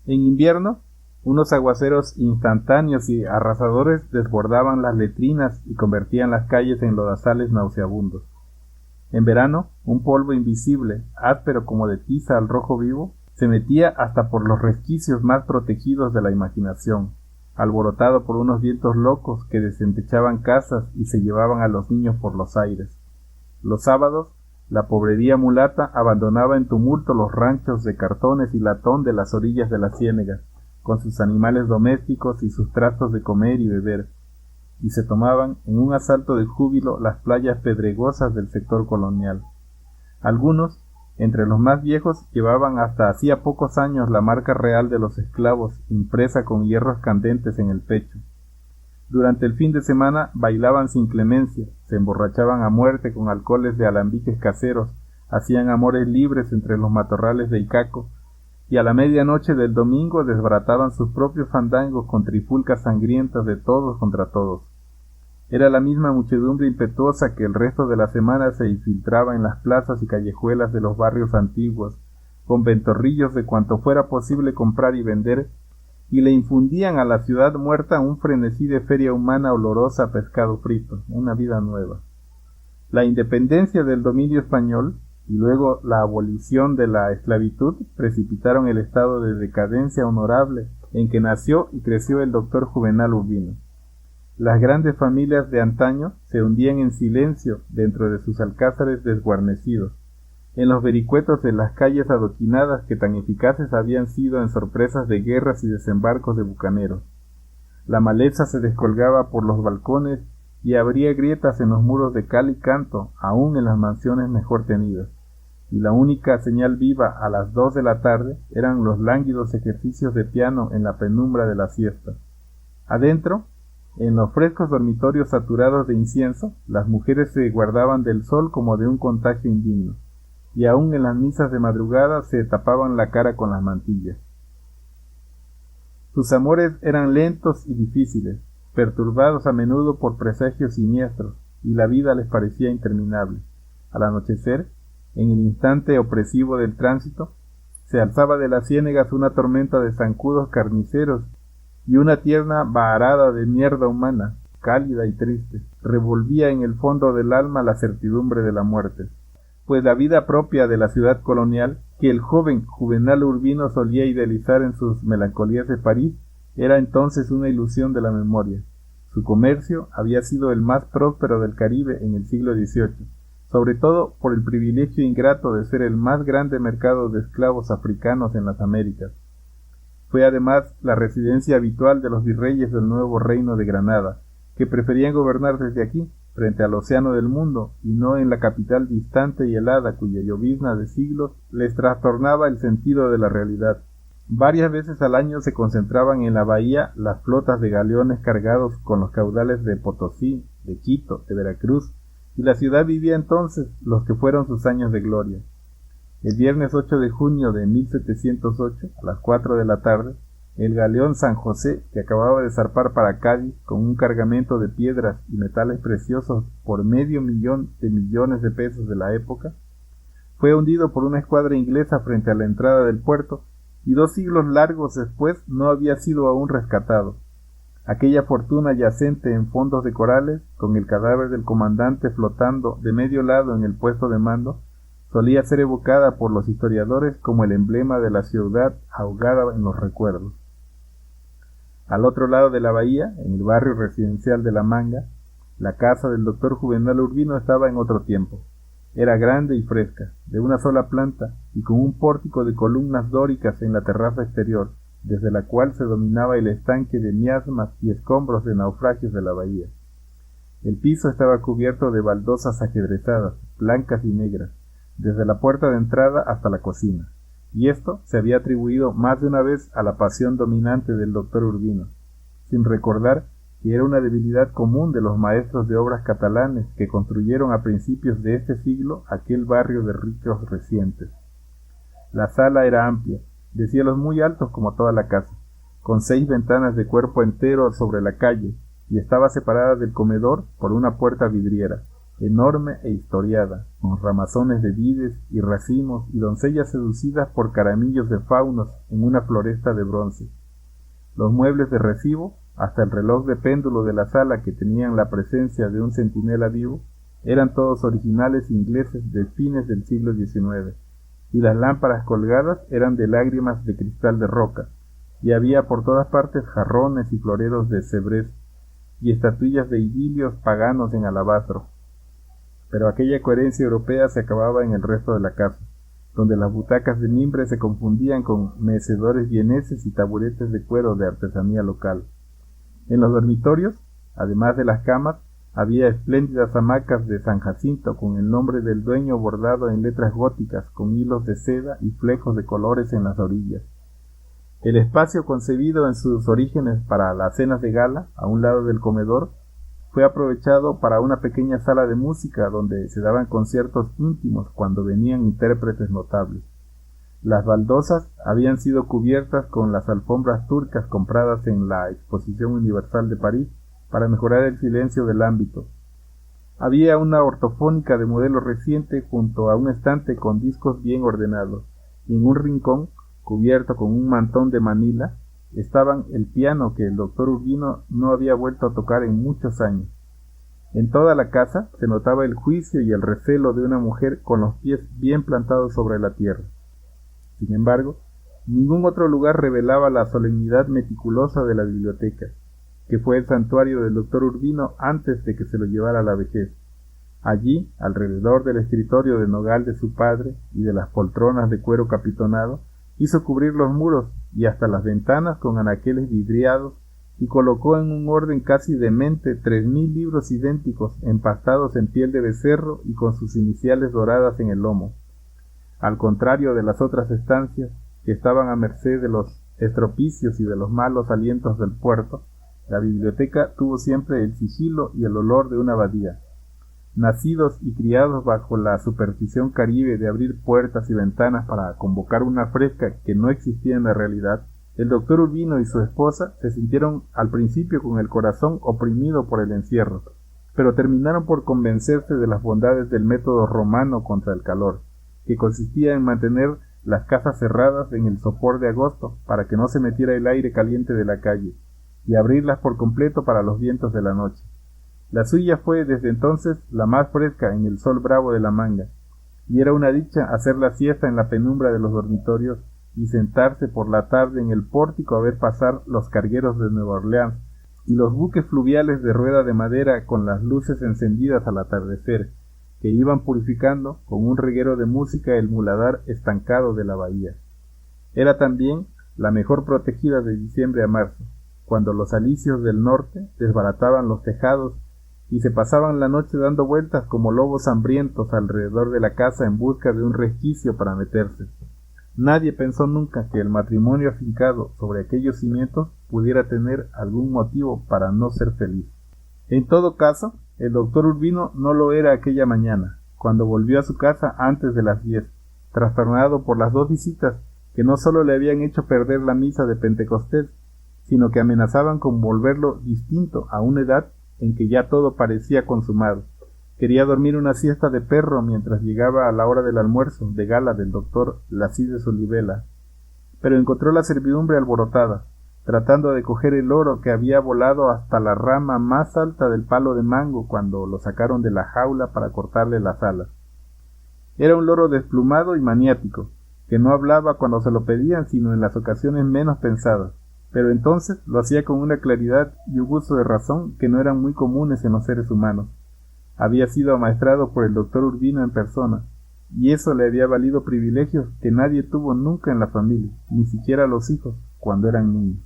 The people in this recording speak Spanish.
En invierno, unos aguaceros instantáneos y arrasadores desbordaban las letrinas y convertían las calles en lodazales nauseabundos. En verano, un polvo invisible, áspero como de tiza al rojo vivo, se metía hasta por los resquicios más protegidos de la imaginación, alborotado por unos vientos locos que desentechaban casas y se llevaban a los niños por los aires. Los sábados, la pobrería mulata abandonaba en tumulto los ranchos de cartones y latón de las orillas de la ciénega, con sus animales domésticos y sus trastos de comer y beber, y se tomaban en un asalto de júbilo las playas pedregosas del sector colonial. Algunos, entre los más viejos, llevaban hasta hacía pocos años la marca real de los esclavos impresa con hierros candentes en el pecho. Durante el fin de semana bailaban sin clemencia, se emborrachaban a muerte con alcoholes de alambiques caseros, hacían amores libres entre los matorrales de Icaco, y a la medianoche del domingo desbarataban sus propios fandangos con trifulcas sangrientas de todos contra todos. Era la misma muchedumbre impetuosa que el resto de la semana se infiltraba en las plazas y callejuelas de los barrios antiguos, con ventorrillos de cuanto fuera posible comprar y vender, y le infundían a la ciudad muerta un frenesí de feria humana olorosa a pescado frito, una vida nueva. La independencia del dominio español y luego la abolición de la esclavitud precipitaron el estado de decadencia honorable en que nació y creció el doctor Juvenal Urbino. Las grandes familias de antaño se hundían en silencio dentro de sus alcázares desguarnecidos, en los vericuetos de las calles adoquinadas que tan eficaces habían sido en sorpresas de guerras y desembarcos de bucaneros. La maleza se descolgaba por los balcones y abría grietas en los muros de cal y canto, aun en las mansiones mejor tenidas, y la única señal viva a las 2 de la tarde eran los lánguidos ejercicios de piano en la penumbra de la siesta. Adentro, en los frescos dormitorios saturados de incienso, las mujeres se guardaban del sol como de un contagio indigno, y aun en las misas de madrugada se tapaban la cara con las mantillas. Sus amores eran lentos y difíciles, perturbados a menudo por presagios siniestros, y la vida les parecía interminable. Al anochecer, en el instante opresivo del tránsito, se alzaba de las ciénegas una tormenta de zancudos carniceros y una tierna vaharada de mierda humana, cálida y triste, revolvía en el fondo del alma la certidumbre de la muerte. Pues la vida propia de la ciudad colonial, que el joven Juvenal Urbino solía idealizar en sus melancolías de París, era entonces una ilusión de la memoria. Su comercio había sido el más próspero del Caribe en el siglo XVIII, sobre todo por el privilegio ingrato de ser el más grande mercado de esclavos africanos en las Américas. Fue además la residencia habitual de los virreyes del nuevo reino de Granada, que preferían gobernar desde aquí, frente al océano del mundo, y no en la capital distante y helada cuya llovizna de siglos les trastornaba el sentido de la realidad. Varias veces al año se concentraban en la bahía las flotas de galeones cargados con los caudales de Potosí, de Quito, de Veracruz, y la ciudad vivía entonces los que fueron sus años de gloria. El viernes 8 de junio de 1708, a las 4 de la tarde, el galeón San José, que acababa de zarpar para Cádiz con un cargamento de piedras y metales preciosos por $500,000 de pesos de la época, fue hundido por una escuadra inglesa frente a la entrada del puerto y 2 siglos largos después no había sido aún rescatado. Aquella fortuna yacente en fondos de corales, con el cadáver del comandante flotando de medio lado en el puesto de mando, solía ser evocada por los historiadores como el emblema de la ciudad ahogada en los recuerdos. Al otro lado de la bahía, en el barrio residencial de La Manga, la casa del doctor Juvenal Urbino estaba en otro tiempo. Era grande y fresca, de una sola planta y con un pórtico de columnas dóricas en la terraza exterior, desde la cual se dominaba el estanque de miasmas y escombros de naufragios de la bahía. El piso estaba cubierto de baldosas ajedrezadas, blancas y negras, desde la puerta de entrada hasta la cocina, y esto se había atribuido más de una vez a la pasión dominante del doctor Urbino, sin recordar que era una debilidad común de los maestros de obras catalanes que construyeron a principios de este siglo aquel barrio de ricos recientes. La sala era amplia, de cielos muy altos como toda la casa, con 6 ventanas de cuerpo entero sobre la calle, y estaba separada del comedor por una puerta vidriera. enorme e historiada, con ramazones de vides y racimos y doncellas seducidas por caramillos de faunos en una floresta de bronce. Los muebles de recibo, hasta el reloj de péndulo de la sala que tenían la presencia de un centinela vivo, eran todos originales ingleses de fines del siglo XIX, y las lámparas colgadas eran de lágrimas de cristal de roca, y había por todas partes jarrones y floreros de Sevres, y estatuillas de idilios paganos en alabastro. Pero aquella coherencia europea se acababa en el resto de la casa, donde las butacas de mimbre se confundían con mecedores vieneses y taburetes de cuero de artesanía local. En los dormitorios, además de las camas, había espléndidas hamacas de San Jacinto con el nombre del dueño bordado en letras góticas con hilos de seda y flecos de colores en las orillas. El espacio concebido en sus orígenes para las cenas de gala, a un lado del comedor, fue aprovechado para una pequeña sala de música donde se daban conciertos íntimos cuando venían intérpretes notables. Las baldosas habían sido cubiertas con las alfombras turcas compradas en la Exposición Universal de París para mejorar el silencio del ámbito. Había una ortofónica de modelo reciente junto a un estante con discos bien ordenados, y en un rincón, cubierto con un mantón de Manila, estaban el piano que el doctor Urbino no había vuelto a tocar en muchos años. En toda la casa se notaba el juicio y el recelo de una mujer con los pies bien plantados sobre la tierra. Sin embargo, ningún otro lugar revelaba la solemnidad meticulosa de la biblioteca, que fue el santuario del doctor Urbino antes de que se lo llevara a la vejez. Allí, alrededor del escritorio de nogal de su padre y de las poltronas de cuero capitonado, hizo cubrir los muros y hasta las ventanas con anaqueles vidriados y colocó en un orden casi demente 3000 libros idénticos empastados en piel de becerro y con sus iniciales doradas en el lomo. Al contrario de las otras estancias, que estaban a merced de los estropicios y de los malos alientos del puerto, la biblioteca tuvo siempre el sigilo y el olor de una abadía. Nacidos y criados bajo la superstición caribe de abrir puertas y ventanas para convocar una fresca que no existía en la realidad, el doctor Urbino y su esposa se sintieron al principio con el corazón oprimido por el encierro, pero terminaron por convencerse de las bondades del método romano contra el calor, que consistía en mantener las casas cerradas en el sopor de agosto para que no se metiera el aire caliente de la calle, y abrirlas por completo para los vientos de la noche. La suya fue desde entonces la más fresca en el sol bravo de la Manga, y era una dicha hacer la siesta en la penumbra de los dormitorios y sentarse por la tarde en el pórtico a ver pasar los cargueros de Nueva Orleans y los buques fluviales de rueda de madera con las luces encendidas al atardecer, que iban purificando con un reguero de música el muladar estancado de la bahía. Era también la mejor protegida de diciembre a marzo, cuando los alisios del norte desbarataban los tejados y se pasaban la noche dando vueltas como lobos hambrientos alrededor de la casa en busca de un resquicio para meterse. Nadie pensó nunca que el matrimonio afincado sobre aquellos cimientos pudiera tener algún motivo para no ser feliz. En todo caso, el doctor Urbino no lo era aquella mañana, cuando volvió a su casa antes de las 10, trastornado por las 2 visitas que no solo le habían hecho perder la misa de Pentecostés, sino que amenazaban con volverlo distinto a una edad en que ya todo parecía consumado. Quería dormir una siesta de perro mientras llegaba a la hora del almuerzo de gala del doctor Lacides Olivela, pero encontró la servidumbre alborotada, tratando de coger el loro que había volado hasta la rama más alta del palo de mango cuando lo sacaron de la jaula para cortarle las alas. Era un loro desplumado y maniático, que no hablaba cuando se lo pedían sino en las ocasiones menos pensadas, pero entonces lo hacía con una claridad y un uso de razón que no eran muy comunes en los seres humanos. Había sido amaestrado por el doctor Urbino en persona, y eso le había valido privilegios que nadie tuvo nunca en la familia, ni siquiera los hijos, cuando eran niños.